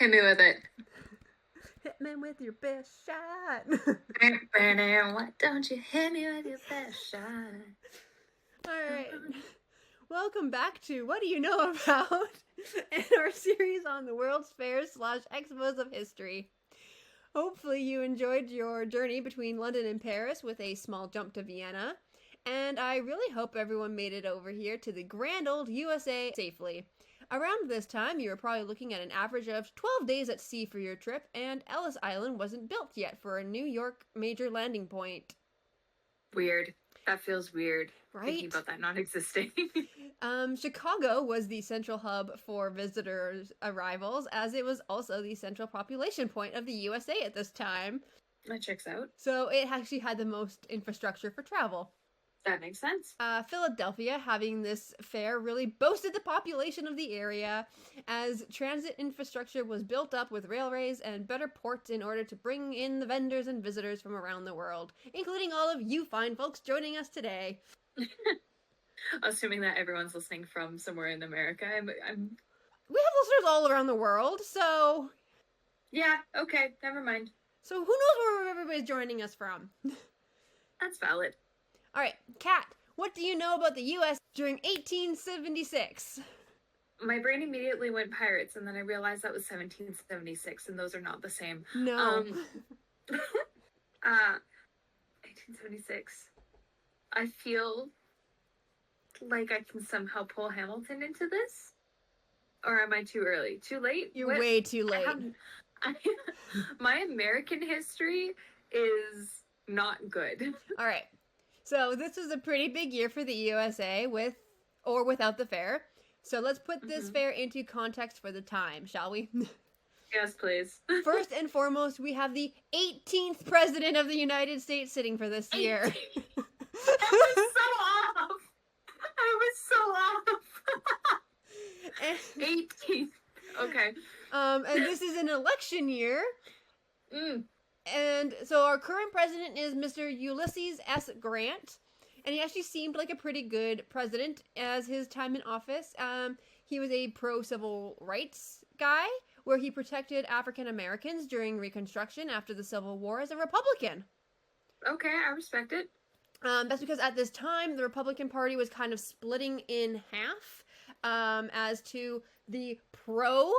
Hit me with it. Hit me with your best shot. Why don't you hit me with your best shot? Alright. Welcome back to What Do You Know About? And our series on the World's Fairs / Expos of History. Hopefully you enjoyed your journey between London and Paris with a small jump to Vienna. And I really hope everyone made it over here to the grand old USA safely. Around this time, you were probably looking at an average of 12 days at sea for your trip, and Ellis Island wasn't built yet for a New York major landing point. Weird. That feels weird. Right? Thinking about that not existing. Chicago was the central hub for visitors' arrivals, as it was also the central population point of the USA at this time. That checks out. So it actually had the most infrastructure for travel. That makes sense. Philadelphia, having this fair, really boasted the population of the area, as transit infrastructure was built up with railways and better ports in order to bring in the vendors and visitors from around the world, including all of you fine folks joining us today. Assuming that everyone's listening from somewhere in America, I'm... We have listeners all around the world, so... Yeah, okay, never mind. So who knows where everybody's joining us from? That's valid. Alright, Kat, what do you know about the U.S. during 1876? My brain immediately went pirates, and then I realized that was 1776, and those are not the same. No. 1876. I feel like I can somehow pull Hamilton into this? Or am I too early? Too late? You're way too late. My American history is not good. Alright. So this was a pretty big year for the USA, with or without the fair. So let's put this fair into context for the time, shall we? Yes, please. First and foremost, we have the 18th president of the United States sitting for this year. I was so off. I was so off. 18th. Okay. And this is an election year. And so our current president is Mr. Ulysses S. Grant, and he actually seemed like a pretty good president as his time in office. He was a pro-civil rights guy, where he protected African Americans during Reconstruction after the Civil War as a Republican. Okay, I respect it. That's because at this time, the Republican Party was kind of splitting in half as to the pro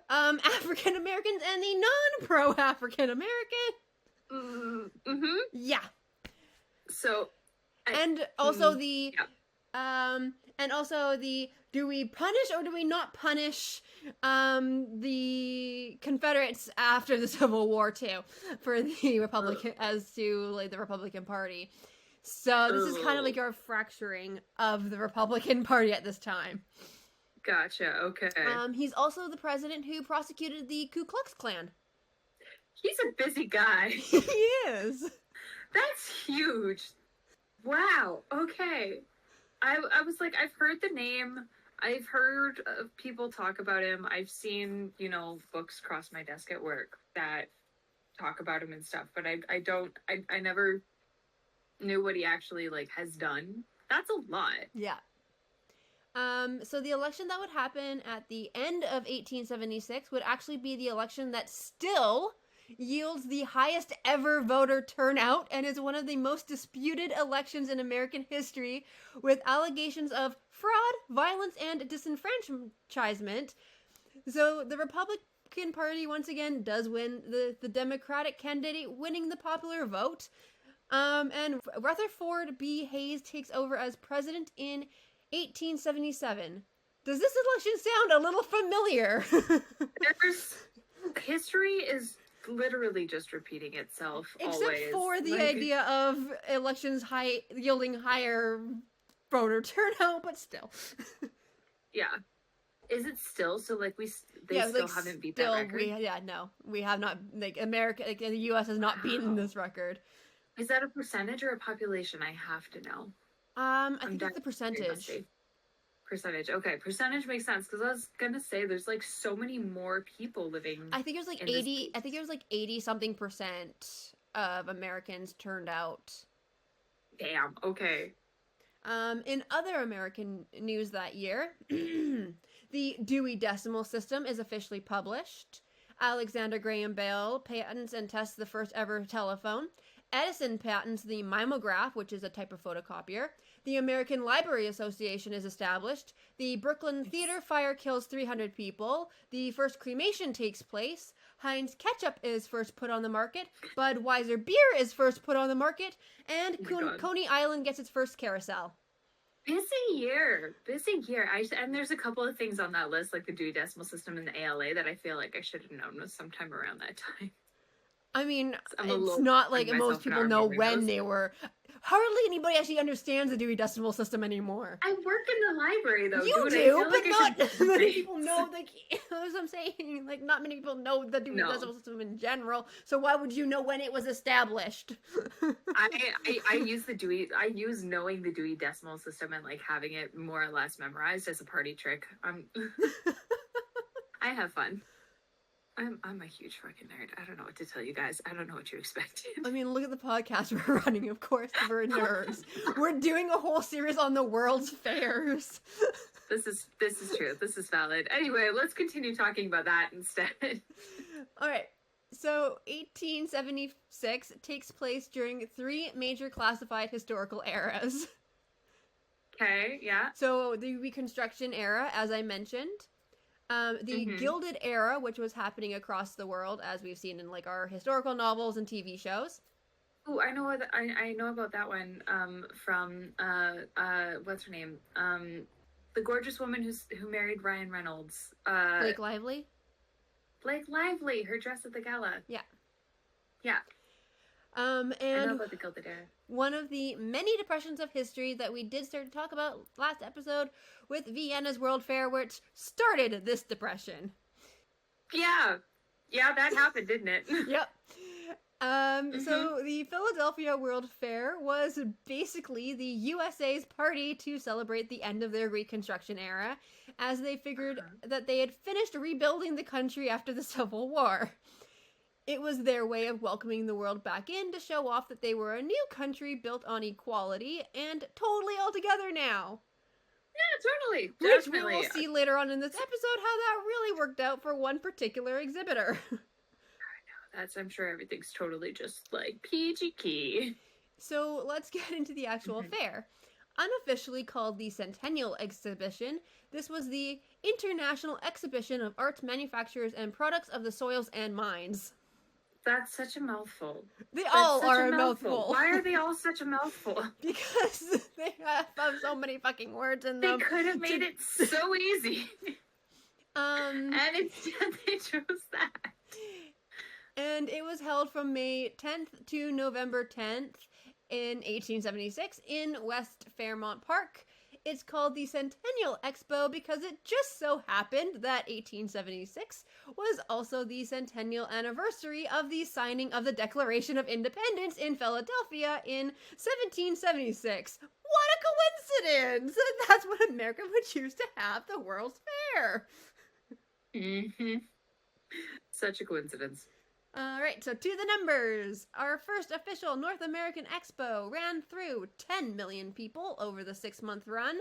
African Americans and the non-pro African American. Yeah. So, and also the do we punish or do we not punish the Confederates after the Civil War too for the Republican as to like the Republican Party. So this is kind of like our fracturing of the Republican Party at this time. Gotcha, okay. He's also the president who prosecuted the Ku Klux Klan. He's a busy guy. He is. That's huge. Wow, okay. I was like, I've heard the name. I've heard of people talk about him. I've seen, books cross my desk at work that talk about him and stuff. But I never knew what he actually, has done. That's a lot. Yeah. So the election that would happen at the end of 1876 would actually be the election that still yields the highest ever voter turnout and is one of the most disputed elections in American history, with allegations of fraud, violence, and disenfranchisement. So the Republican Party once again does win, the Democratic candidate winning the popular vote. And Rutherford B. Hayes takes over as president in 1877. Does this election sound a little familiar? History is literally just repeating itself. Except always. For the idea of elections yielding higher voter turnout, but still. Yeah. Is it still? So they still haven't beat that record? We have not, America, the U.S. has not beaten this record. Is that a percentage or a population? I have to know. I think it's the percentage. Percentage. Okay, percentage makes sense, because I was gonna say there's so many more people living. I think it was 80. I think it was 80-something% of Americans turned out. Damn. Okay. In other American news that year, the Dewey Decimal System is officially published. Alexander Graham Bell patents and tests the first ever telephone. Edison patents the mimeograph, which is a type of photocopier. The American Library Association is established. The Brooklyn Theater fire kills 300 people. The first cremation takes place. Heinz ketchup is first put on the market. Budweiser beer is first put on the market. And Coney Island gets its first carousel. Busy year. And there's a couple of things on that list, like the Dewey Decimal System and the ALA, that I feel like I should have known was sometime around that time. I mean, it's not like most people know when they were. Hardly anybody actually understands the Dewey Decimal System anymore. I work in the library, though. You do, but not many people know. Like, that's what I'm saying. Like, not many people know the Dewey Decimal System in general. So why would you know when it was established? I use the Dewey. I use knowing the Dewey Decimal System and like having it more or less memorized as a party trick. I have fun. I'm a huge fucking nerd. I don't know what to tell you guys. I don't know what you expected. I mean, look at the podcast we're running. Of course, we're nerds. We're doing a whole series on the world's fairs. This is true. This is valid. Anyway, let's continue talking about that instead. All right. So 1876 takes place during 3 major classified historical eras. Okay, yeah. So the Reconstruction era, as I mentioned. The Gilded Era, which was happening across the world, as we've seen in like our historical novels and TV shows. Oh, I know about that one. From what's her name? The gorgeous woman who married Ryan Reynolds. Blake Lively. Blake Lively. Her dress at the gala. Yeah. Yeah. And I know about the Gilded Era. One of the many depressions of history that we did start to talk about last episode with Vienna's World Fair, which started this depression. Yeah, that happened, didn't it? Yep. So the Philadelphia World Fair was basically the USA's party to celebrate the end of their Reconstruction era, as they figured that they had finished rebuilding the country after the Civil War. It was their way of welcoming the world back in to show off that they were a new country built on equality and totally all together now. Yeah, totally. Which we will see later on in this episode how that really worked out for one particular exhibitor. I know. I'm sure everything's totally just like peachy key. So let's get into the actual fair. Unofficially called the Centennial Exhibition, this was the International Exhibition of Arts, Manufactures, and Products of the Soils and Mines. That's such a mouthful. They all are a mouthful. Why are they all such a mouthful? Because they have so many fucking words in them. They could have made it so easy. And instead they chose that. And it was held from May 10th to November 10th in 1876 in West Fairmont Park. It's called the Centennial Expo because it just so happened that 1876 was also the centennial anniversary of the signing of the Declaration of Independence in Philadelphia in 1776. What a coincidence! That's when America would choose to have the World's Fair. Such a coincidence. All right, so to the numbers. Our first official North American Expo ran through 10 million people over the 6-month run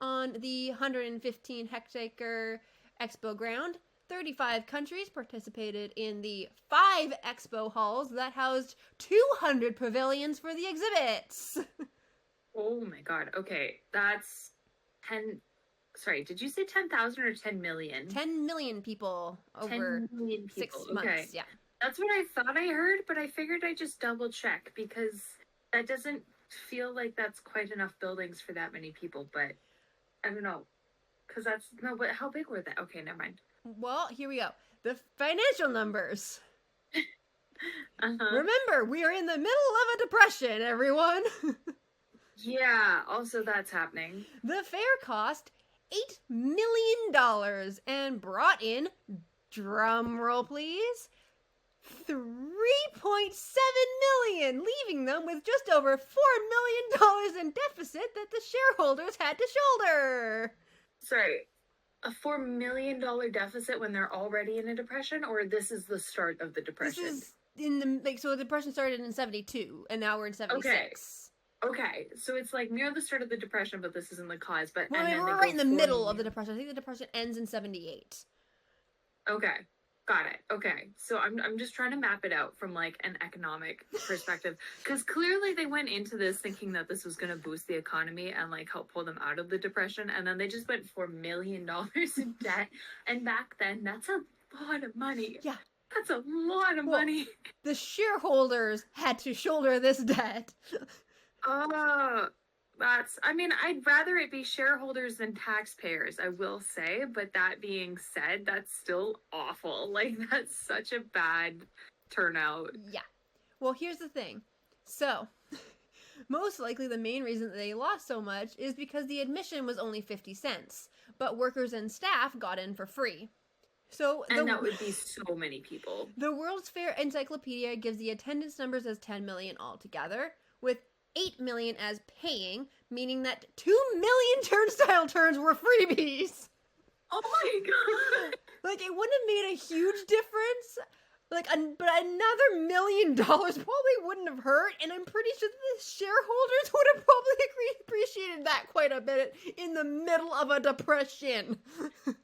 on the 115-hectare expo ground. 35 countries participated in the 5 expo halls that housed 200 pavilions for the exhibits. Oh my god, okay, that's 10... Sorry, did you say 10,000 or 10 million? 10 million people over 10 million people. 6 months, yeah. That's what I thought I heard, but I figured I'd just double check because that doesn't feel like that's quite enough buildings for that many people, but I don't know. Because but how big were they? Okay, never mind. Well, here we go. The financial numbers. Remember, we are in the middle of a depression, everyone. Yeah, also that's happening. The fair cost $8 million and brought in, drum roll please, $3.7 million, leaving them with just over $4 million in deficit that the shareholders had to shoulder. Sorry, a $4 million deficit when they're already in a depression, or this is the start of the depression? This is so the depression started in 72, and now we're in 76. Okay, so it's like near the start of the depression, but this isn't the cause. We're right in the middle of the depression. I think the depression ends in 78. Okay. Got it. Okay. So I'm just trying to map it out from like an economic perspective because clearly they went into this thinking that this was going to boost the economy and like help pull them out of the depression, and then they just went $4 million in debt. And back then, that's a lot of money. Yeah. That's a lot of money. The shareholders had to shoulder this debt. Oh, I mean, I'd rather it be shareholders than taxpayers, I will say. But that being said, that's still awful. Like, that's such a bad turnout. Yeah. Well, here's the thing. So, most likely the main reason that they lost so much is because the admission was only 50 cents, but workers and staff got in for free. So and that would be so many people. The World's Fair Encyclopedia gives the attendance numbers as 10 million altogether, with 8 million as paying, meaning that 2 million turnstile turns were freebies. Oh my god! Like, it wouldn't have made a huge difference. Like, but another $1 million probably wouldn't have hurt, and I'm pretty sure the shareholders would have probably appreciated that quite a bit in the middle of a depression.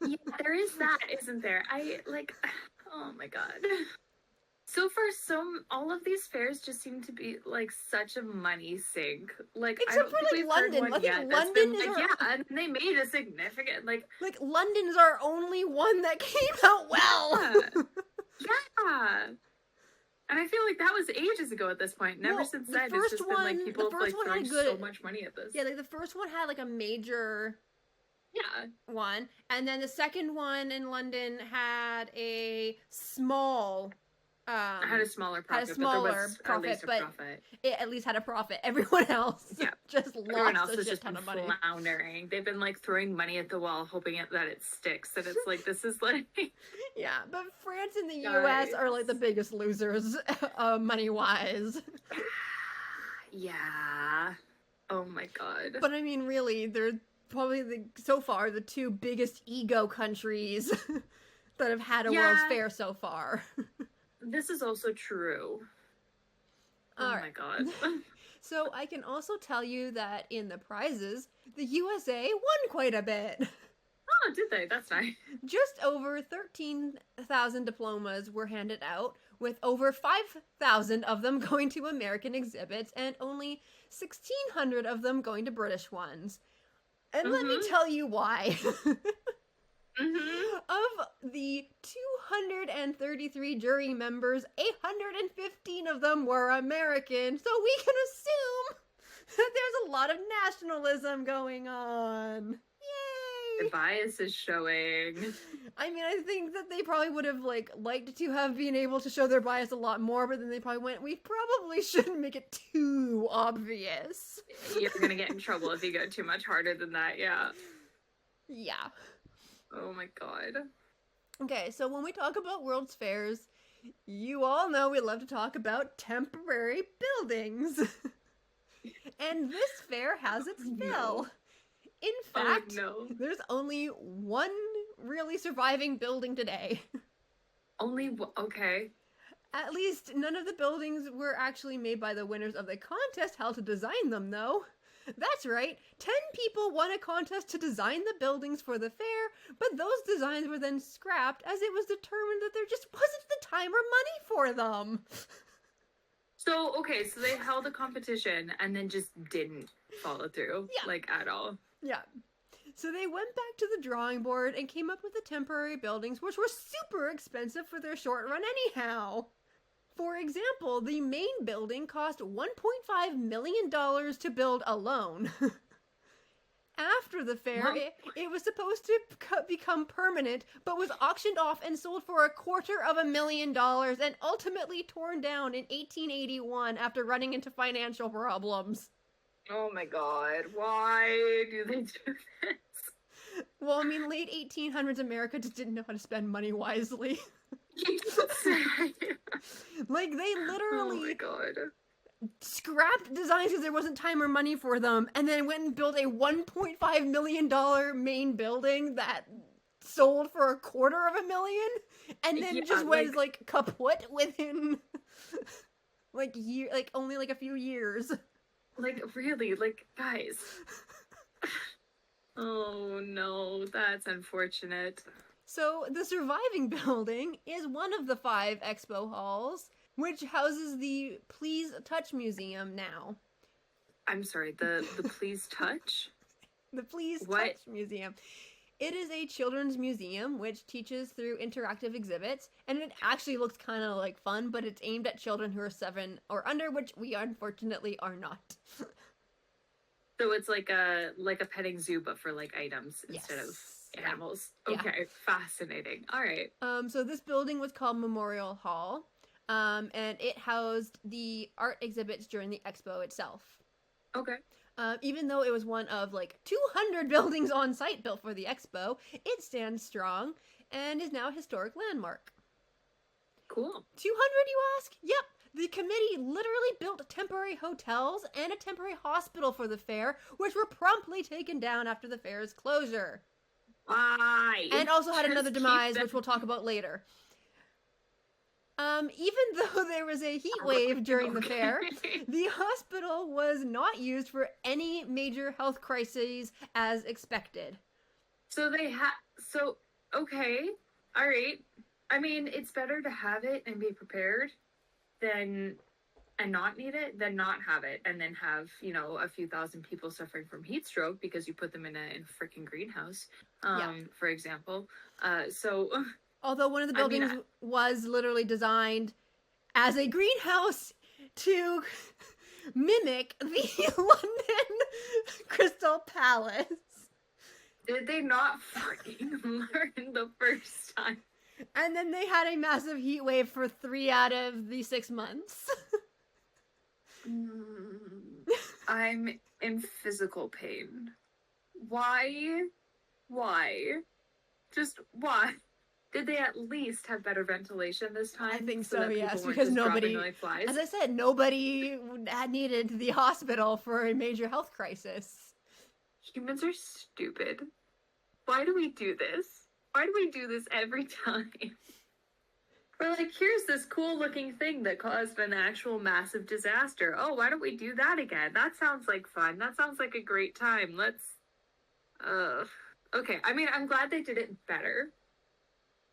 Yeah, there is that, isn't there? Oh my god. So far, all of these fairs just seem to be like such a money sink. Like, except for like London. I think London is and they made a significant like London's our only one that came out well. Yeah. And I feel like that was ages ago at this point. Never since then. It's just been like people like throwing so much money at this. Yeah, like the first one had like a major one, and then the second one in London had a small had a smaller profit, but it at least had a profit. Everyone else just lost a shit ton of money. Floundering. They've been like throwing money at the wall, hoping that it sticks. And it's like, this is like... Yeah, but France and the US are like the biggest losers, money-wise. Yeah. Oh my god. But I mean, really, they're probably so far the two biggest ego countries that have had a World's Fair so far. This is also true. My god. So I can also tell you that in the prizes, the USA won quite a bit. Oh, did they? That's nice. Just over 13,000 diplomas were handed out, with over 5,000 of them going to American exhibits and only 1,600 of them going to British ones. And let me tell you why. Of the 233 jury members, 815 of them were American, so we can assume that there's a lot of nationalism going on. Yay! The bias is showing. I mean, I think that they probably would have liked to have been able to show their bias a lot more, but then they probably went, we probably shouldn't make it too obvious. You're gonna get in trouble if you go too much harder than that, yeah. Yeah. Oh my god. Okay, so when we talk about World's Fairs, you all know we love to talk about temporary buildings. And this fair has its fill. In fact, there's only one really surviving building today. Okay. At least none of the buildings were actually made by the winners of the contest held to design them, though. That's right, 10 people won a contest to design the buildings for the fair, but those designs were then scrapped as it was determined that there just wasn't the time or money for them. So, okay, so they held a competition and then just didn't follow through, at all. Yeah. So they went back to the drawing board and came up with the temporary buildings, which were super expensive for their short run anyhow. For example, the main building cost $1.5 million to build alone. After the fair, it was supposed to become permanent, but was auctioned off and sold for $250,000 and ultimately torn down in 1881 after running into financial problems. Oh my god, why do they do this? Well, I mean, late 1800s America just didn't know how to spend money wisely. Like, they literally scrapped designs because there wasn't time or money for them, and then went and built a $1.5 million main building that sold for $250,000, and then just was kaput within only a few years. Really, guys. Oh no, that's unfortunate. So the surviving building is one of the 5 expo halls, which houses the Please Touch Museum now. I'm sorry, the Please Touch? The Please What? Touch Museum. It is a children's museum which teaches through interactive exhibits, and it actually looks kind of like fun, but it's aimed at children who are 7 or under, which we unfortunately are not. So it's like a petting zoo, but for like items instead of animals. Yeah. Okay, fascinating. All right. So this building was called Memorial Hall, and it housed the art exhibits during the expo itself. Okay. Even though it was one of like 200 buildings on site built for the expo, it stands strong and is now a historic landmark. Cool. 200, you ask? Yep. The committee literally built temporary hotels and a temporary hospital for the fair, which were promptly taken down after the fair's closure. Why? And also had Just another keep demise, them- which we'll talk about later. Even though there was a heat wave during the fair, the hospital was not used for any major health crises as expected. So okay. All right. I mean, it's better to have it and be prepared and not need it than not have it and then have, a few thousand people suffering from heat stroke because you put them in a freaking greenhouse, for example. Although one of the buildings was literally designed as a greenhouse to mimic the London Crystal Palace. Did they not freaking learn the first time? And then they had a massive heat wave for 3 out of the 6 months. I'm in physical pain. Why? Just why? Did they at least have better ventilation this time? I think so, that yes, people weren't because just nobody, dropping like flies? as I said, nobody had needed the hospital for a major health crisis. Humans are stupid. Why do we do this? Why do we do this every time? We're like, here's this cool looking thing that caused an actual massive disaster. Oh, why don't we do that again? That sounds like fun. That sounds like a great time. Let's, okay. I mean, I'm glad they did it better.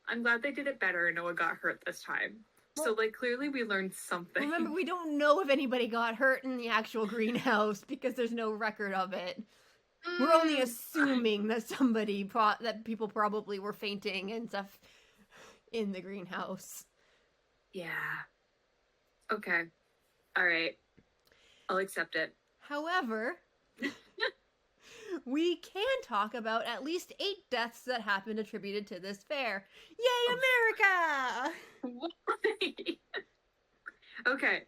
And no one got hurt this time. So, clearly we learned something. Remember, we don't know if anybody got hurt in the actual greenhouse because there's no record of it. We're only assuming that that people probably were fainting and stuff in the greenhouse. Yeah. Okay. All right. I'll accept it. However, we can talk about at least 8 deaths that happened attributed to this fair. Yay, America! Why? Okay.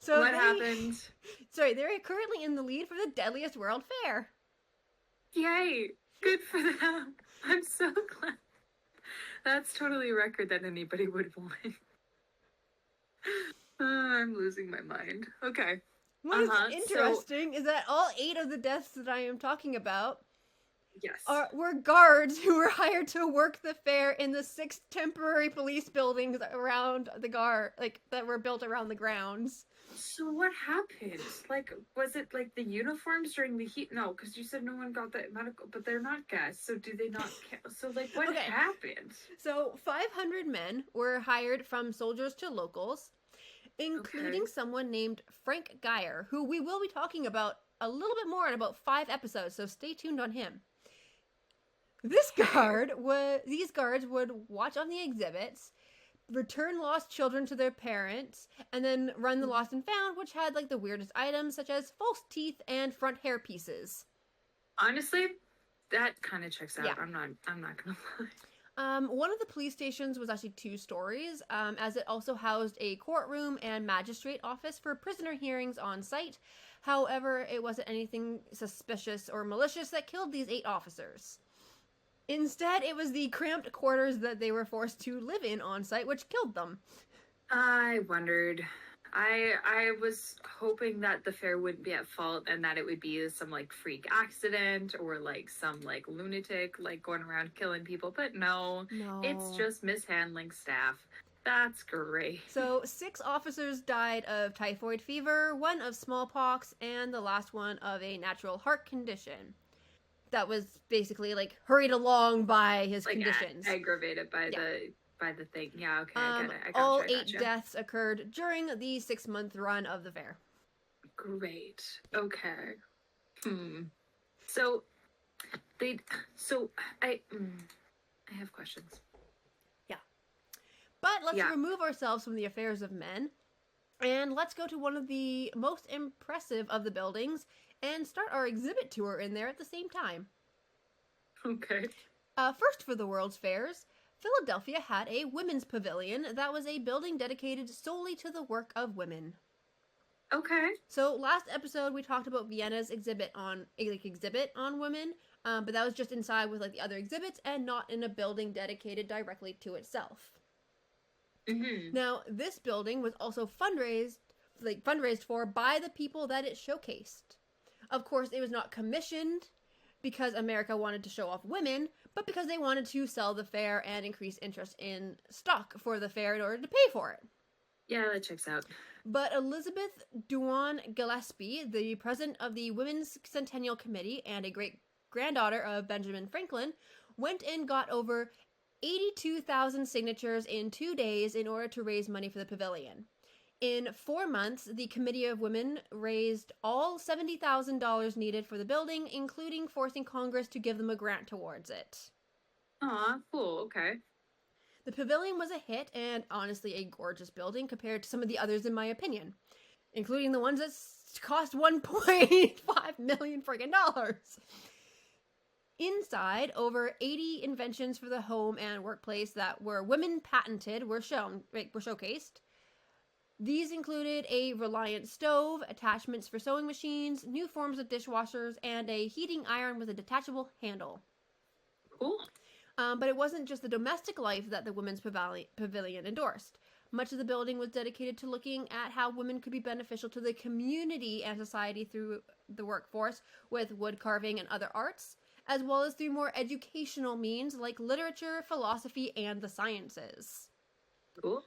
So what happened? Sorry, they're currently in the lead for the deadliest World Fair. Yay! Good for them. I'm so glad. That's totally a record that anybody would want. I'm losing my mind. Okay. What is interesting is that all 8 of the deaths that I am talking about were guards who were hired to work the fair in the 6 temporary police buildings around the that were built around the grounds. So what happened? Was it the uniforms during the heat? No, because you said no one got that medical, but they're not guests, so do they not so what happened? So 500 men were hired from soldiers to locals, including someone named Frank Geyer, who we will be talking about a little bit more in about 5 episodes, so stay tuned on him. These guards would watch on the exhibits, return lost children to their parents, and then run the lost and found, which had the weirdest items such as false teeth and front hair pieces. Honestly, that kind of checks out. Yeah. I'm not gonna lie. One of the police stations was actually 2 stories, as it also housed a courtroom and magistrate office for prisoner hearings on site. However, it wasn't anything suspicious or malicious that killed these 8 officers. Instead, it was the cramped quarters that they were forced to live in on site which killed them. I wondered. I was hoping that the fair wouldn't be at fault and that it would be some freak accident or some lunatic going around killing people, but no, it's just mishandling staff. That's great. So 6 officers died of typhoid fever, 1 of smallpox, and the last one of a natural heart condition. that was basically like hurried along by his Like conditions. aggravated by Yeah. the thing. Yeah, okay, I get it. I all gotcha, I 8 gotcha. deaths occurred during the 6-month run of the fair. Great. Okay. Hmm. So they. So I have questions. But let's Yeah. remove ourselves from the affairs of men, and let's go to one of the most impressive of the buildings and start our exhibit tour in there at the same time. Okay. First for the World's Fairs, Philadelphia had a women's pavilion that was a building dedicated solely to the work of women. Okay. So last episode we talked about Vienna's exhibit on women, but that was just inside with like the other exhibits and not in a building dedicated directly to itself. Mm-hmm. Now this building was also fundraised for by the people that it showcased. Of course, it was not commissioned because America wanted to show off women, but because they wanted to sell the fair and increase interest in stock for the fair in order to pay for it. Yeah, that checks out. But Elizabeth Duane Gillespie, the president of the Women's Centennial Committee and a great granddaughter of Benjamin Franklin, went and got over 82,000 signatures in 2 days in order to raise money for the pavilion. In 4 months, the Committee of Women raised all $70,000 needed for the building, including forcing Congress to give them a grant towards it. Aw, cool. Okay. The pavilion was a hit and honestly a gorgeous building compared to some of the others in my opinion, including the ones that cost 1.5 million friggin' dollars. Inside, over 80 inventions for the home and workplace that were women patented were showcased. These included a Reliant stove, attachments for sewing machines, new forms of dishwashers, and a heating iron with a detachable handle. Cool. But it wasn't just the domestic life that the women's pavilion endorsed. Much of the building was dedicated to looking at how women could be beneficial to the community and society through the workforce with wood carving and other arts, as well as through more educational means like literature, philosophy, and the sciences. Cool.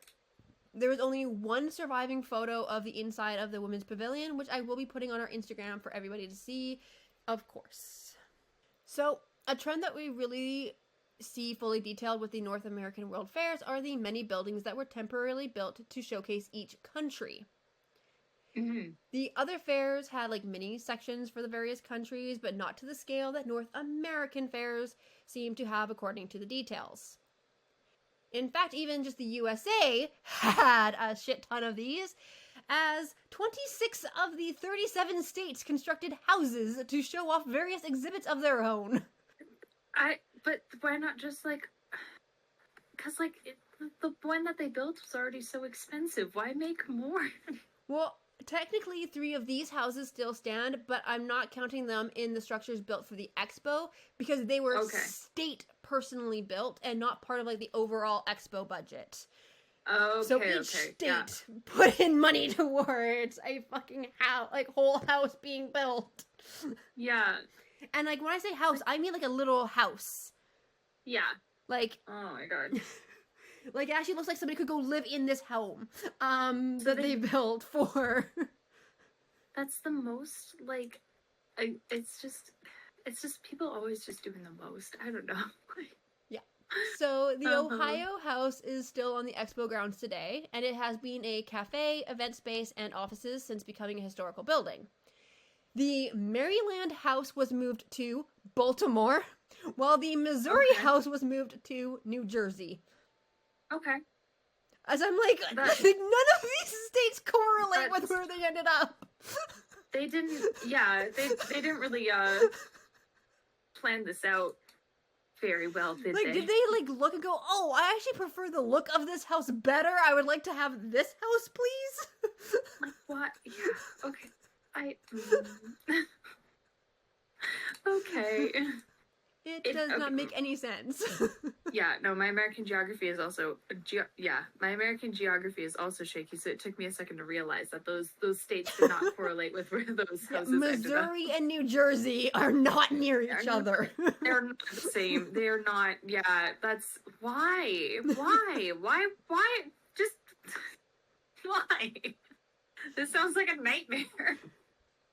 There is only one surviving photo of the inside of the women's pavilion, which I will be putting on our Instagram for everybody to see, of course. So, a trend that we really see fully detailed with the North American World Fairs are the many buildings that were temporarily built to showcase each country. Mm-hmm. The other fairs had like mini sections for the various countries, but not to the scale that North American fairs seem to have according to the details. In fact, even just the USA had a shit ton of these, as 26 of the 37 states constructed houses to show off various exhibits of their own. But why not just like, because like the one that they built was already so expensive. Why make more? Well, technically 3 of these houses still stand, but I'm not counting them in the structures built for the expo because they were state personally built and not part of like the overall expo budget. Okay, so each state put in money towards a fucking house, like whole house being built. Yeah. And like when I say house, I mean like a little house. Yeah. Like, oh my god. Like it actually looks like somebody could go live in this home that they built for. That's the most like it's just people always just doing the most. I don't know. Yeah. So the Ohio House is still on the expo grounds today, and it has been a cafe, event space, and offices since becoming a historical building. The Maryland House was moved to Baltimore, while the Missouri House was moved to New Jersey. Okay. As I'm like, none of these states correlate with where they ended up. They didn't, they didn't really plan this out very well, did they? Did they look and go, oh, I actually prefer the look of this house better. I would like to have this house, please. Like what? Yeah. Okay. Okay. It does not make any sense. Yeah, no, my American geography is also my American geography is also shaky, so it took me a second to realize that those states did not correlate with where those houses Missouri and New Jersey are not near each other. They're not the same. They're not. Yeah, that's why just why? This sounds like a nightmare.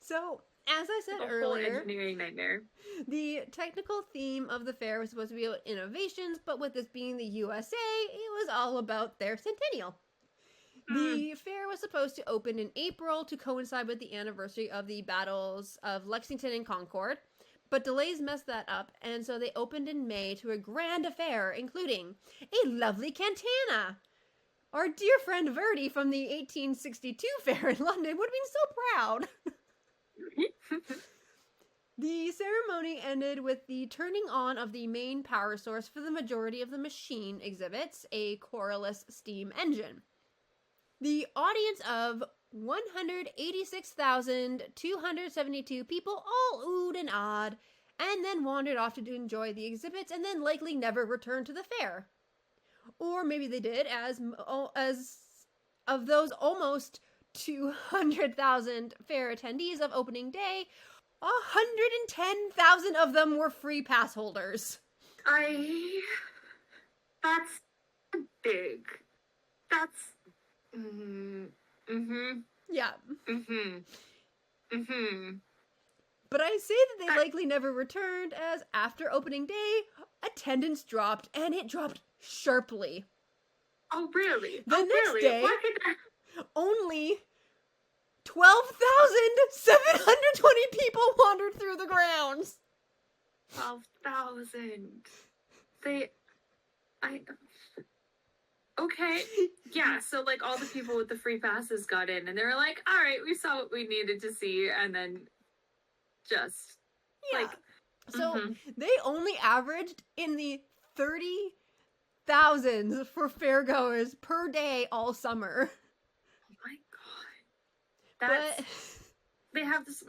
So As I said The whole earlier, engineering nightmare. the technical theme of the fair was supposed to be about innovations, but with this being the USA, it was all about their centennial. Mm. The fair was supposed to open in April to coincide with the anniversary of the battles of Lexington and Concord, but delays messed that up, and so they opened in May to a grand affair, including a lovely cantata. Our dear friend Verdi from the 1862 fair in London would have been so proud. The ceremony ended with the turning on of the main power source for the majority of the machine exhibits, a Corylus steam engine. The audience of 186,272 people all oohed and awed, and then wandered off to enjoy the exhibits and then likely never returned to the fair. Or maybe they did, as of those almost 200,000 fair attendees of opening day, 110,000 of them were free pass holders. That's big. That's. Mm-hmm. Yeah. Mm-hmm. Mm-hmm. But I say that they likely never returned, as after opening day, attendance dropped, and it dropped sharply. Oh, really? The next really? day, Why did that... only 12,720 people wandered through the grounds. 12,000. Okay. Yeah, so like all the people with the free passes got in and they were like, all right, we saw what we needed to see, and then just like So they only averaged in the 30,000s for fairgoers per day all summer. Oh my god. They have this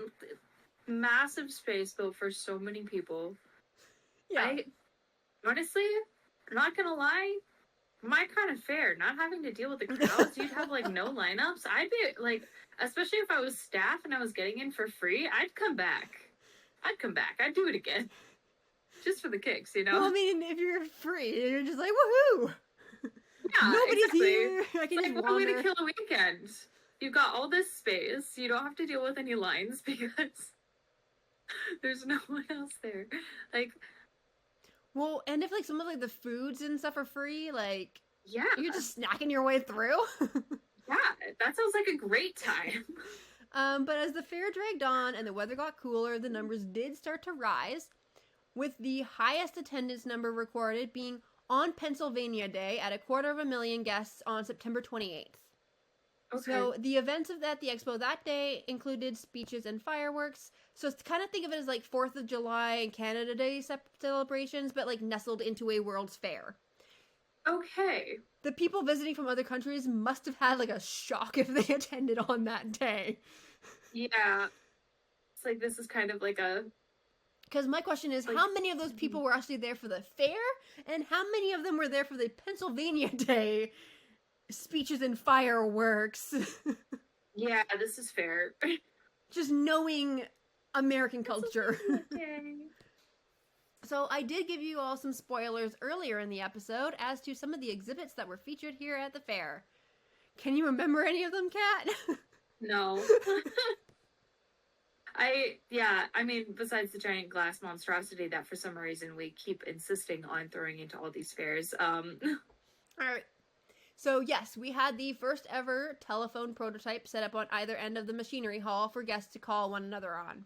massive space built for so many people. Yeah. Honestly, I'm not gonna lie, my kind of fair, not having to deal with the crowds, you'd have like no lineups. I'd be like, especially if I was staff and I was getting in for free, I'd come back. I'd do it again. Just for the kicks, you know? Well, I mean, if you're free, you're just like, woohoo! Yeah, Nobody's exactly. here. I can Like, just what a wander. way to kill a weekend. You've got all this space. You don't have to deal with any lines because there's no one else there. Like, well, and if like some of like the foods and stuff are free, like yeah, you're just snacking your way through. yeah, that sounds like a great time. But as the fair dragged on and the weather got cooler, the numbers did start to rise, with the highest attendance number recorded being on Pennsylvania Day at 250,000 guests on September 28th. Okay. So the events of the expo that day included speeches and fireworks. So kind of think of it as like 4th of July and Canada Day celebrations, but like nestled into a World's Fair. Okay. The people visiting from other countries must have had like a shock if they attended on that day. Yeah. It's like this is kind of like a... Because my question is, how many of those people were actually there for the fair? And how many of them were there for the Pennsylvania Day speeches and fireworks? Yeah, this is fair. Just knowing American culture. Okay. So I did give you all some spoilers earlier in the episode as to some of the exhibits that were featured here at the fair. Can you remember any of them, Kat? No. I mean, besides the giant glass monstrosity that for some reason we keep insisting on throwing into all these fairs. All right. So yes, we had the first ever telephone prototype set up on either end of the machinery hall for guests to call one another on.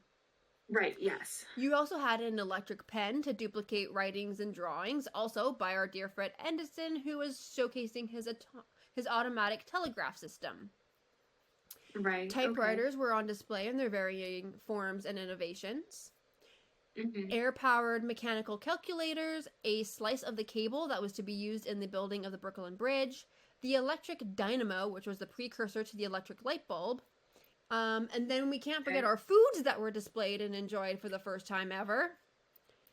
Right, yes. You also had an electric pen to duplicate writings and drawings, also by our dear Fred Endison, who was showcasing his automatic telegraph system. Right. Typewriters were on display in their varying forms and innovations. Mm-hmm. Air-powered mechanical calculators, a slice of the cable that was to be used in the building of the Brooklyn Bridge, the electric dynamo, which was the precursor to the electric light bulb, and then we can't forget our foods that were displayed and enjoyed for the first time ever.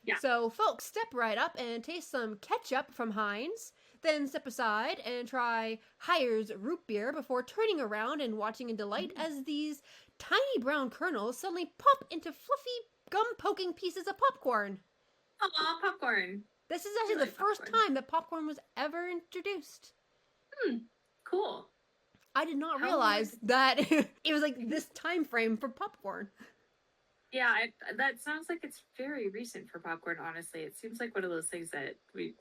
Yeah. So, folks, step right up and taste some ketchup from Heinz, then step aside and try Heyer's root beer before turning around and watching in delight as these tiny brown kernels suddenly pop into fluffy, gum-poking pieces of popcorn. Aw, popcorn. This is actually the first time that popcorn was ever introduced. Cool. I did not realize that it was like this time frame for popcorn. Yeah, that sounds like it's very recent for popcorn, honestly. It seems like one of those things that we,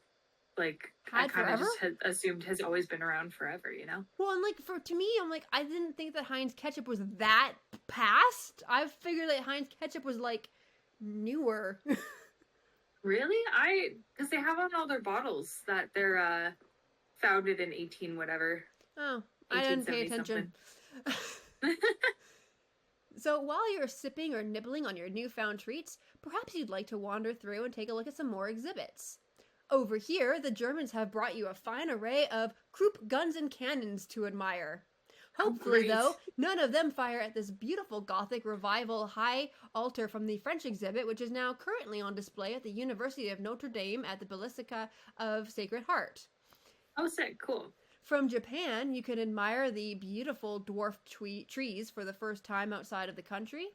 like, I Had kind of forever? just had assumed has always been around forever, you know? Well, and like to me, I'm like, I didn't think that Heinz ketchup was that past. I figured that Heinz ketchup was like newer. Really? Because they have on all their bottles that they're founded in 18 whatever, Oh, I didn't pay 1870 attention. something. So while you're sipping or nibbling on your newfound treats, perhaps you'd like to wander through and take a look at some more exhibits. Over here, the Germans have brought you a fine array of Krupp guns and cannons to admire. Oh, Hopefully, great. though, none of them fire at this beautiful Gothic revival high altar from the French exhibit, which is now currently on display at the University of Notre Dame at the Basilica of Sacred Heart. Oh, sick. Cool. From Japan, you can admire the beautiful dwarf trees for the first time outside of the country,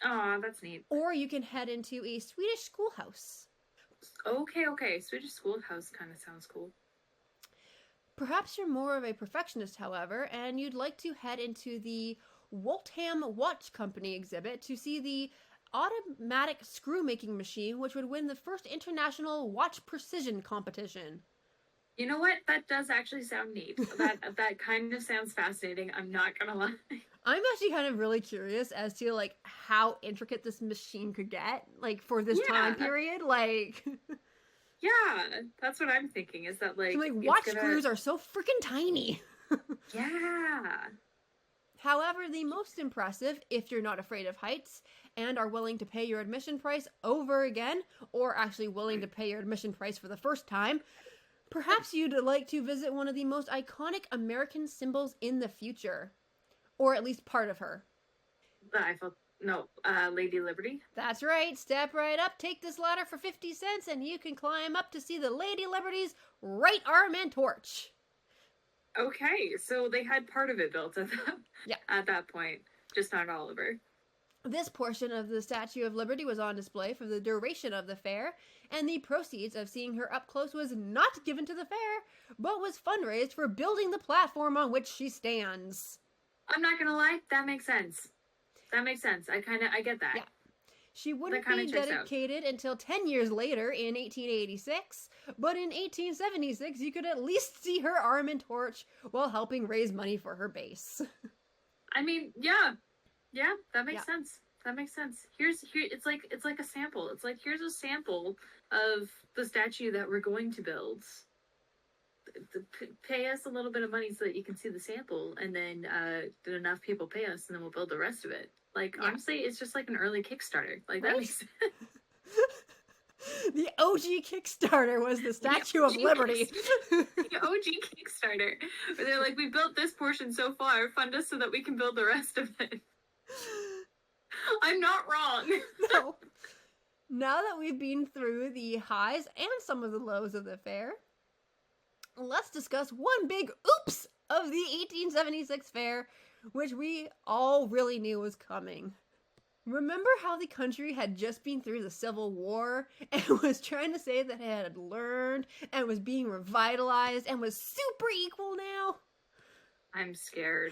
Oh, that's neat. or you can head into a Swedish schoolhouse. Okay. Swedish schoolhouse kind of sounds cool. Perhaps you're more of a perfectionist, however, and you'd like to head into the Waltham Watch Company exhibit to see the automatic screw making machine, which would win the first international watch precision competition. You know what? That does actually sound neat. That kind of sounds fascinating. I'm not gonna lie. I'm actually kind of really curious as to like how intricate this machine could get, like for this time period. Like, yeah, that's what I'm thinking. Is that like, watch screws are so freaking tiny. Yeah. However, the most impressive, if you're not afraid of heights and are willing to pay your admission price over again, or actually willing to pay your admission price for the first time, perhaps you'd like to visit one of the most iconic American symbols in the future. Or at least part of her. The Eiffel, no, Lady Liberty. That's right. Step right up, take this ladder for 50 cents, and you can climb up to see the Lady Liberty's right arm and torch. Okay, so they had part of it built at that point, just not all of her. This portion of the Statue of Liberty was on display for the duration of the fair, and the proceeds of seeing her up close was not given to the fair, but was fundraised for building the platform on which she stands. I'm not gonna lie, that makes sense. I get that. Yeah. She wouldn't be dedicated until 10 years later in 1886, but in 1876 you could at least see her arm and torch while helping raise money for her base. I mean, yeah, that makes sense. That makes sense. Here, it's like a sample. It's like, here's a sample of the statue that we're going to build. Pay us a little bit of money so that you can see the sample, and then enough people pay us, and then we'll build the rest of it. Like, honestly, it's just like an early Kickstarter. Like, that makes sense. The OG Kickstarter was the Statue of Liberty. The OG Kickstarter. Where they're like, we built this portion so far, fund us so that we can build the rest of it. I'm not wrong. No. Now that we've been through the highs and some of the lows of the fair, let's discuss one big oops of the 1876 fair, which we all really knew was coming. Remember how the country had just been through the Civil War and was trying to say that it had learned and was being revitalized and was super equal now? I'm scared.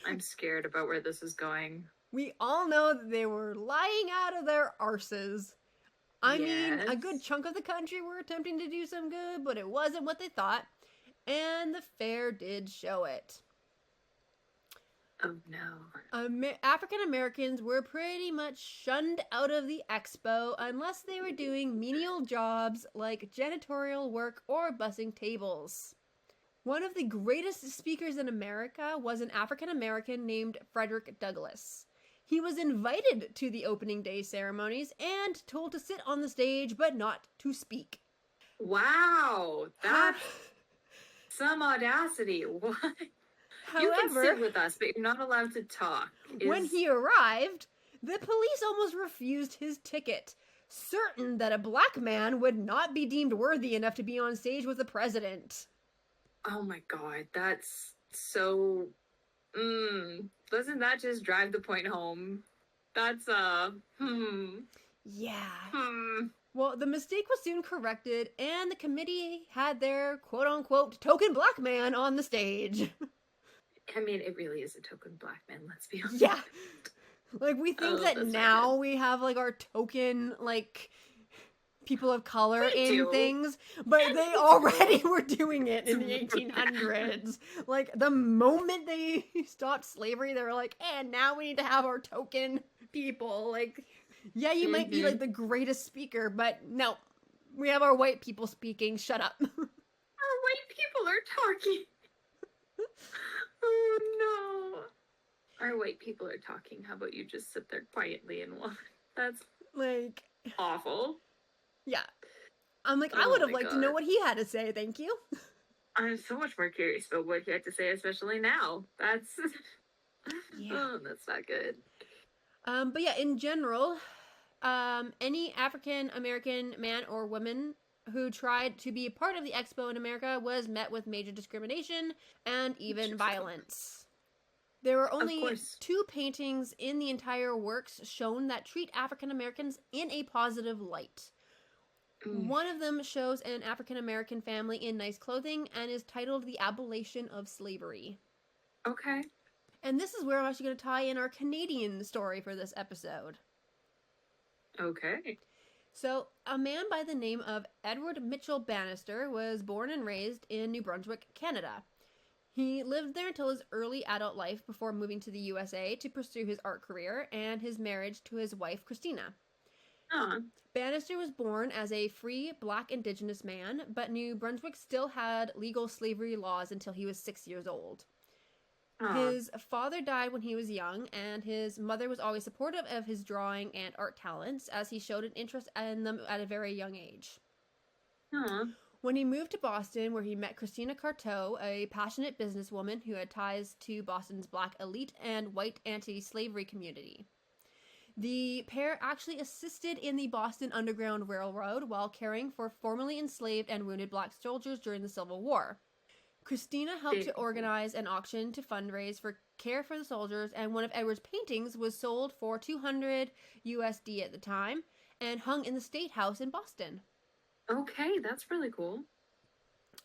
I'm scared about where this is going. We all know that they were lying out of their arses. I mean, a good chunk of the country were attempting to do some good, but it wasn't what they thought. And the fair did show it. Oh no. African Americans were pretty much shunned out of the expo unless they were doing menial jobs like janitorial work or bussing tables. One of the greatest speakers in America was an African American named Frederick Douglass. He was invited to the opening day ceremonies and told to sit on the stage but not to speak. Wow, that's some audacity. What? However, you can sit with us, but you're not allowed to talk. When he arrived, the police almost refused his ticket, certain that a black man would not be deemed worthy enough to be on stage with the president. Oh my god, that's so... Doesn't that just drive the point home? That's, Yeah. Well, the mistake was soon corrected, and the committee had their quote-unquote token black man on the stage. I mean, it really is a token black man, let's be honest. Yeah. Like, we think Oh, that that's now not we have, like, our token, like, people of color good. We in do. things, but they already were doing it in the 1800s. Like, the moment they stopped slavery, they were like, and now we need to have our token people. Like, yeah, you might be, like, the greatest speaker, but no, we have our white people speaking. Shut up. Our white people are talking. Oh no. Our white people are talking. How about you just sit there quietly and watch? That's Like, awful. yeah. I'm like, I Oh would have my liked to know god. what he had to say, thank you. I'm so much more curious about what he had to say, especially now. That's Yeah. oh, that's not good. But yeah, in general, any African American man or woman who tried to be a part of the expo in America was met with major discrimination and even violence. There were Of only course. 2 paintings in the entire works shown that treat African Americans in a positive light. One of them shows an African American family in nice clothing and is titled The Abolition of Slavery. Okay. And this is where I'm actually going to tie in our Canadian story for this episode. Okay. So, a man by the name of Edward Mitchell Bannister was born and raised in New Brunswick, Canada. He lived there until his early adult life before moving to the USA to pursue his art career and his marriage to his wife, Christina. Bannister was born as a free black indigenous man, but New Brunswick still had legal slavery laws until he was 6 years old. His father died when he was young, and his mother was always supportive of his drawing and art talents, as he showed an interest in them at a very young age. When he moved to Boston, where he met Christina Carteau, a passionate businesswoman who had ties to Boston's black elite and white anti-slavery community. The pair actually assisted in the Boston Underground Railroad while caring for formerly enslaved and wounded black soldiers during the Civil War. Christina helped to organize an auction to fundraise for care for the soldiers, and one of Edward's paintings was sold for $200 USD at the time and hung in the State House in Boston. Okay, that's really cool.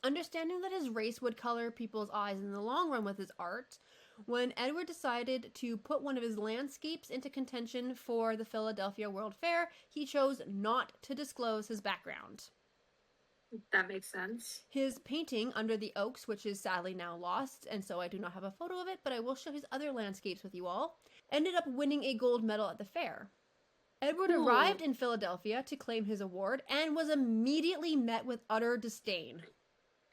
Understanding that his race would color people's eyes in the long run with his art, when Edward decided to put one of his landscapes into contention for the Philadelphia World Fair, he chose not to disclose his background. That makes sense. His painting, Under the Oaks, which is sadly now lost, and so I do not have a photo of it, but I will show his other landscapes with you all, ended up winning a gold medal at the fair. Edward arrived in Philadelphia to claim his award and was immediately met with utter disdain.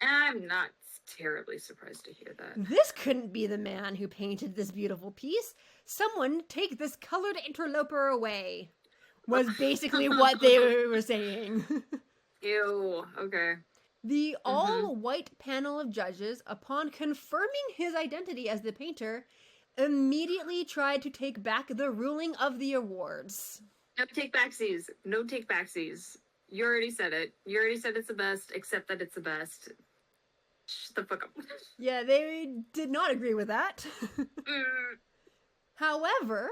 I'm not terribly surprised to hear that. This couldn't be the man who painted this beautiful piece. Someone take this colored interloper away, was basically what they were saying. Ew, okay. The all-white panel of judges, upon confirming his identity as the painter, immediately tried to take back the ruling of the awards. No take backsies. No take backsies. You already said it. You already said it's the best, accept that it's the best. Shut the fuck up. Yeah, they did not agree with that. However,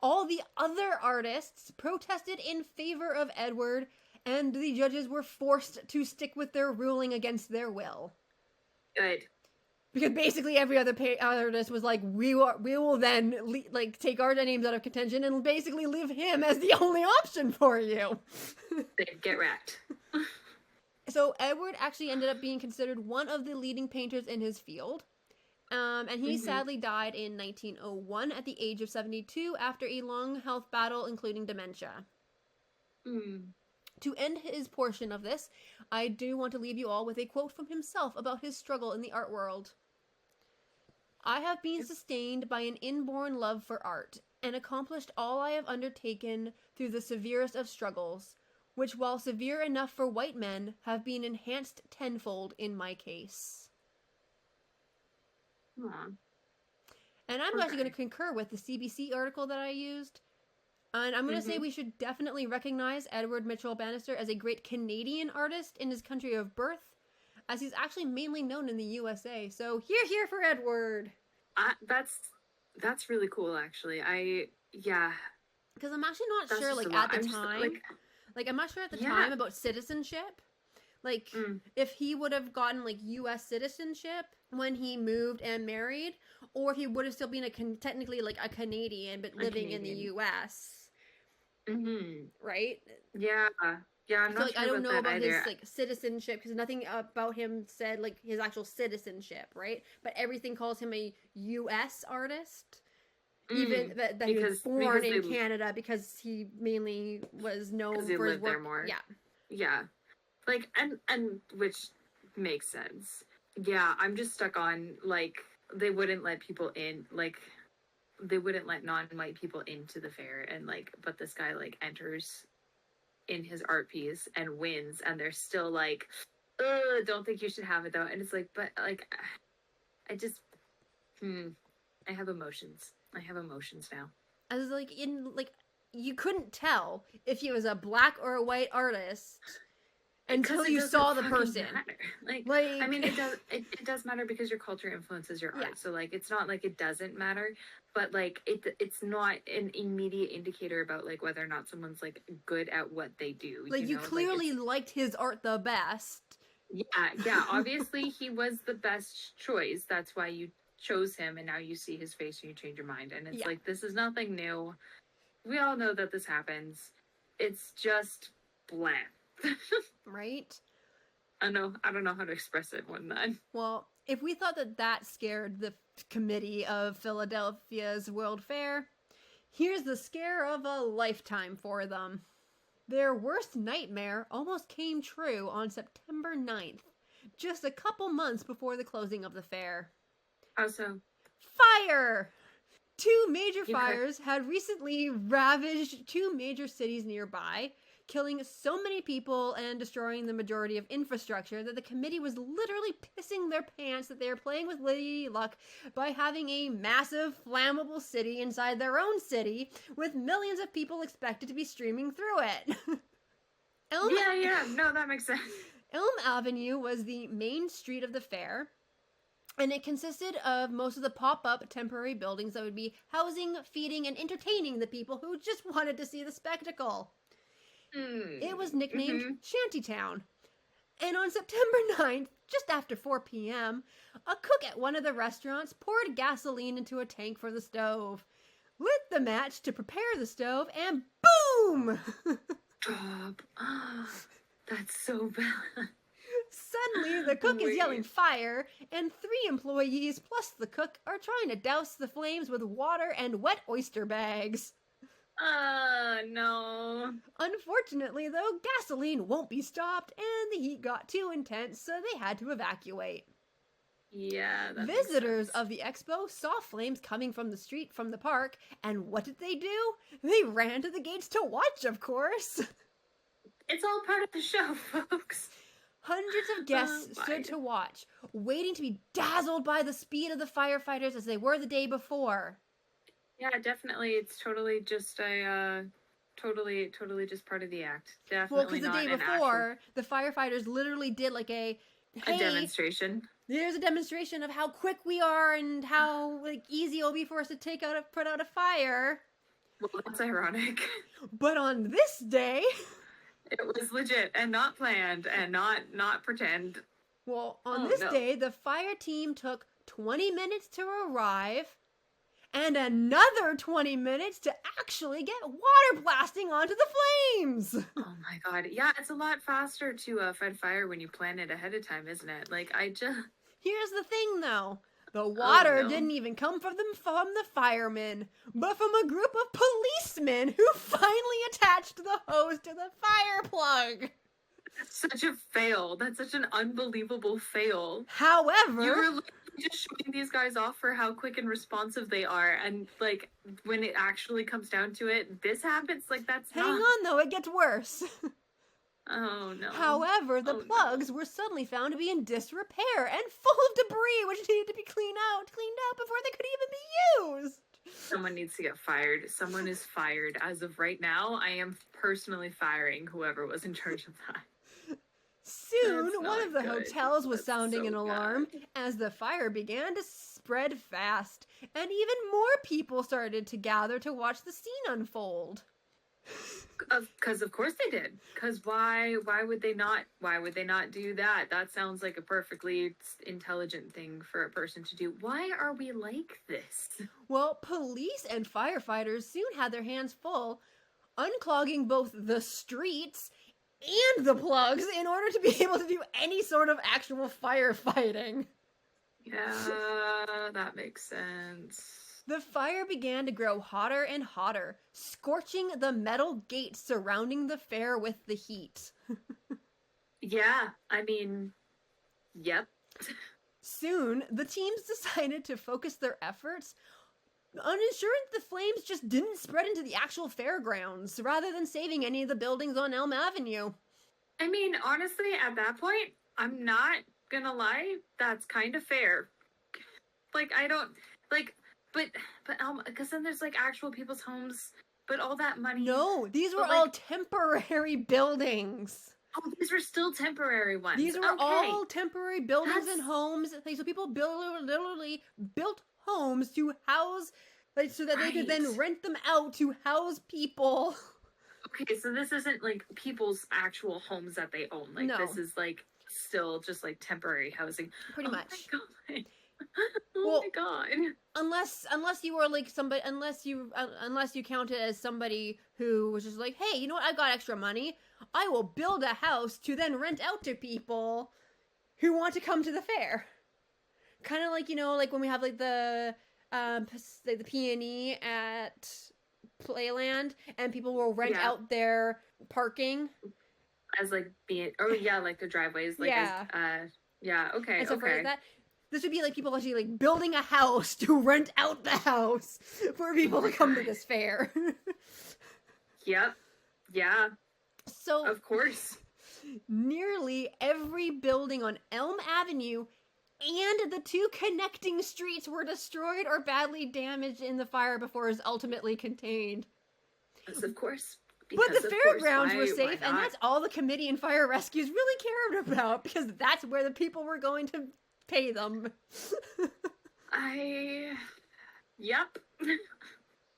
all the other artists protested in favor of Edward, and the judges were forced to stick with their ruling against their will. Good. Because basically every other artist was like, we will then take our names out of contention and basically leave him as the only option for you. Get wrecked. So Edward actually ended up being considered one of the leading painters in his field. And he sadly died in 1901 at the age of 72 after a long health battle, including dementia. To end his portion of this, I do want to leave you all with a quote from himself about his struggle in the art world. I have been sustained by an inborn love for art, and accomplished all I have undertaken through the severest of struggles, which, while severe enough for white men, have been enhanced tenfold in my case. And I'm actually going to concur with the CBC article that I used. And I'm going to say we should definitely recognize Edward Mitchell Bannister as a great Canadian artist in his country of birth, as he's actually mainly known in the USA. So hear for Edward. That's really cool, actually. Because I'm actually not sure, at the time. I'm not sure at the time about citizenship. If he would have gotten, U.S. citizenship when he moved and married, or he would have still been technically like a Canadian but living in the U.S. Right? Yeah. Yeah, I'm So not like sure I don't about know that about his either. like citizenship because nothing about him said like his actual citizenship, right? But everything calls him a U.S. artist. Even Mm, that he was because born in Canada because he mainly was known they for his live there work. more. Yeah, Yeah. Like and which makes sense. Yeah, I'm just stuck on like they wouldn't let people in, like they wouldn't let non-white people into the fair, and like but this guy like enters in his art piece and wins, and they're still like, ugh, don't think you should have it though. And it's like, but like I just I have emotions. I have emotions now. I was like you couldn't tell if he was a black or a white artist Because until it you doesn't saw the fucking person. matter. I Like mean, it does matter because your culture influences your art. yeah, So like, it's not like it doesn't matter, but like it's not an immediate indicator about like whether or not someone's like good at what they do. like you Like clearly it's liked his art the best. yeah. Obviously, he was the best choice. That's why you chose him, and now you see his face and you change your mind. And it's Yeah, like this is nothing new. We all know that this happens. It's just bland. right. I don't know how to express it more than that. Well, if we thought that that scared the committee of Philadelphia's World Fair, here's the scare of a lifetime for them. Their worst nightmare almost came true on September 9th, just a couple months before the closing of the fair. Also, Fire! Two major you could. fires had recently ravaged two major cities nearby, killing so many people and destroying the majority of infrastructure that the committee was literally pissing their pants that they were playing with Lady Luck by having a massive flammable city inside their own city with millions of people expected to be streaming through it. Yeah, no, that makes sense. Elm Avenue was the main street of the fair, and it consisted of most of the pop-up temporary buildings that would be housing, feeding, and entertaining the people who just wanted to see the spectacle. It was nicknamed Shantytown. And on September 9th, just after 4 p.m., a cook at one of the restaurants poured gasoline into a tank for the stove, lit the match to prepare the stove, and boom! Stop. That's so bad. Suddenly, the cook is yelling fire, and 3 employees plus the cook are trying to douse the flames with water and wet oyster bags. No. Unfortunately, though, gasoline won't be stopped, and the heat got too intense, so they had to evacuate. Yeah, that Visitors of the expo saw flames coming from the street from the park, and what did they do? They ran to the gates to watch, of course. It's all part of the show, folks. Hundreds of guests stood to watch, waiting to be dazzled by the speed of the firefighters as they were the day before. Yeah, definitely. It's totally just a totally just part of the act. Definitely. Well, because the day before, the firefighters literally did like a demonstration. There's a demonstration of how quick we are and how like easy it'll be for us to put out a fire. Well, that's ironic. But on this day, it was legit and not planned and not pretend. Well, on this day, the fire team took 20 minutes to arrive and another 20 minutes to actually get water blasting onto the flames. Oh my god. Yeah, it's a lot faster to fight fire when you plan it ahead of time, isn't it? Like, Here's the thing, though. The water didn't even come from the firemen, but from a group of policemen who finally attached the hose to the fire plug. That's such a fail. That's such an unbelievable fail. However, you were just showing these guys off for how quick and responsive they are, and like when it actually comes down to it, this happens. Like that's hang on though, it gets worse. Oh no. However, the plugs were suddenly found to be in disrepair and full of debris which needed to be cleaned out before they could even be used. Someone needs to get fired. Someone is fired. As of right now, I am personally firing whoever was in charge of that. Soon, one of the hotels was sounding an alarm as the fire began to spread fast, and even more people started to gather to watch the scene unfold. Because of course they did. Because why would they not? Why would they not do that? That sounds like a perfectly intelligent thing for a person to do. Why are we like this? Well, police and firefighters soon had their hands full, unclogging both the streets and the plugs in order to be able to do any sort of actual firefighting. Yeah, that makes sense. The fire began to grow hotter and hotter, scorching the metal gates surrounding the fair with the heat. Yeah, I mean, yep. Soon, the teams decided to focus their efforts on ensuring the flames just didn't spread into the actual fairgrounds, rather than saving any of the buildings on Elm Avenue. I mean, honestly, at that point, I'm not gonna lie, that's kind of fair. Like, I don't, like, but because then there's, like, actual people's homes, but all that money... No, these were like, all temporary buildings. Oh, these were still temporary ones. These were all temporary buildings and homes. So people literally built homes to house, like, so that they could then rent them out to house people. Okay, so this isn't, like, people's actual homes that they own. Like, this is, like, still just, like, temporary housing. Pretty much. My God. Oh my God. Unless you were like somebody, unless you counted as somebody who was just like, hey, you know what? I've got extra money. I will build a house to then rent out to people who want to come to the fair. Kind of like, you know, like when we have like the P&E at Playland, and people will rent out their parking as like being, like the driveways, like okay, and stuff like that. This would be like people actually like building a house to rent out the house for people to come to this fair. Yep. Yeah. So, of course, nearly every building on Elm Avenue and the two connecting streets were destroyed or badly damaged in the fire before it was ultimately contained. Yes, of course. But the fairgrounds were safe, and that's all the committee and fire rescues really cared about, because that's where the people were going to pay them. Yep.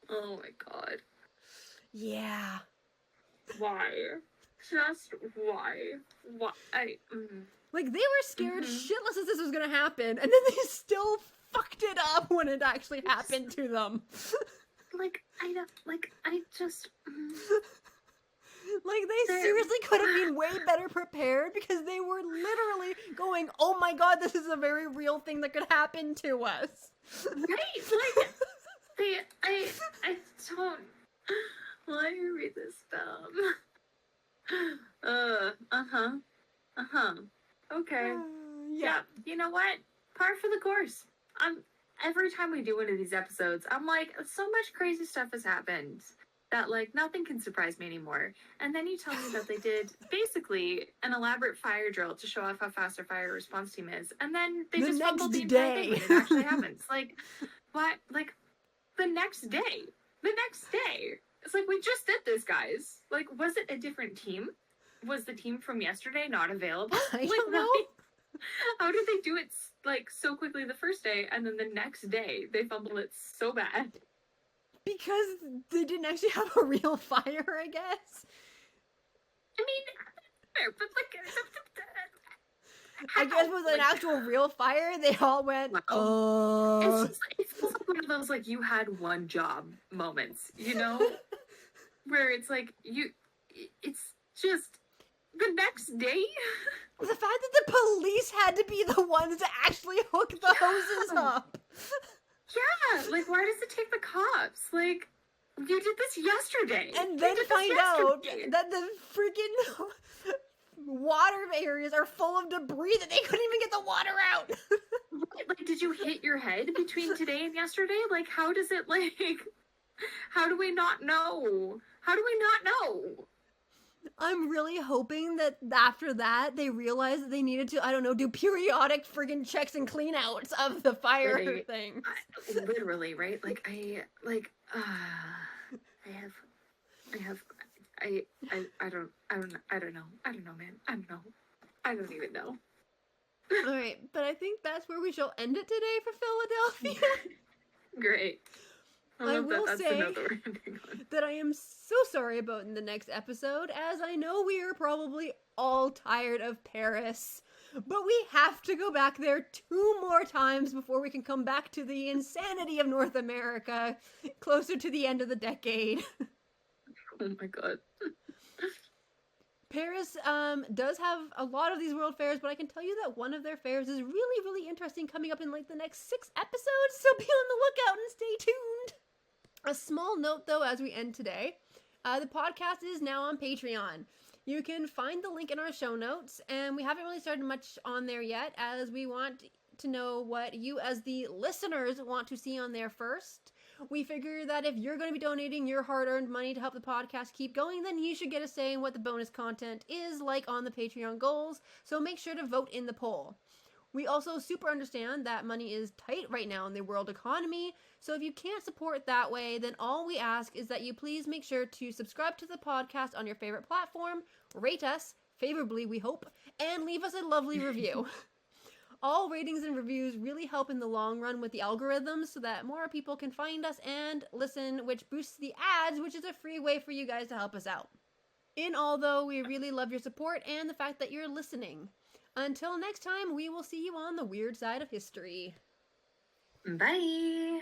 Oh my God. Yeah. Why? Just why? Why? Like, they were scared shitless as this was gonna happen, and then they still fucked it up when it actually happened to them. Like, they seriously could have been way better prepared, because they were literally going, oh my God, this is a very real thing that could happen to us. Right? Like, I don't... Why are we this dumb? Okay. Yeah. You know what? Par for the course. Every time we do one of these episodes, I'm like, so much crazy stuff has happened that, like, nothing can surprise me anymore. And then you tell me that they did basically an elaborate fire drill to show off how fast our fire response team is. And then they just fumbled the entire thing when it actually happens. Like, what? Like, the next day. It's like, we just did this, guys. Like, was it a different team? Was the team from yesterday not available? I don't know. How did they do it, like, so quickly the first day, and then the next day they fumbled it so bad? Because they didn't actually have a real fire, I guess. I mean, but I guess with an actual real fire, they all went, It feels like one of those, like, you had one job moments, you know? Where it's like, it's just the next day. The fact that the police had to be the ones to actually hook the hoses up. Yeah, like, why does it take the cops? Like, you did this yesterday. And then find out that the freaking water areas are full of debris that they couldn't even get the water out. Like, did you hit your head between today and yesterday? Like, how does it, like, how do we not know? How do we not know? I'm really hoping that after that, they realized that they needed to, I don't know, do periodic friggin' checks and cleanouts of the fire things. Literally, right? Like, I don't know, man. I don't even know. Alright, but I think that's where we shall end it today for Philadelphia. Great. I love that. will That's the say note that we're ending on. that I am so sorry about in the next episode, as I know we are probably all tired of Paris. But we have to go back there 2 more times before we can come back to the insanity of North America closer to the end of the decade. Oh my god. Paris does have a lot of these world fairs, but I can tell you that one of their fairs is really, really interesting coming up in like the next 6 episodes, so be on the lookout and stay tuned. A small note though as we end today, the podcast is now on Patreon. You can find the link in our show notes, and we haven't really started much on there yet, as we want to know what you as the listeners want to see on there first. We figure that if you're going to be donating your hard-earned money to help the podcast keep going, then you should get a say in what the bonus content is like on the Patreon goals, so make sure to vote in the poll. We also super understand that money is tight right now in the world economy, so if you can't support that way, then all we ask is that you please make sure to subscribe to the podcast on your favorite platform, rate us, favorably we hope, and leave us a lovely review. All ratings and reviews really help in the long run with the algorithms so that more people can find us and listen, which boosts the ads, which is a free way for you guys to help us out. In all, though, we really love your support and the fact that you're listening. Until next time, we will see you on the weird side of history. Bye.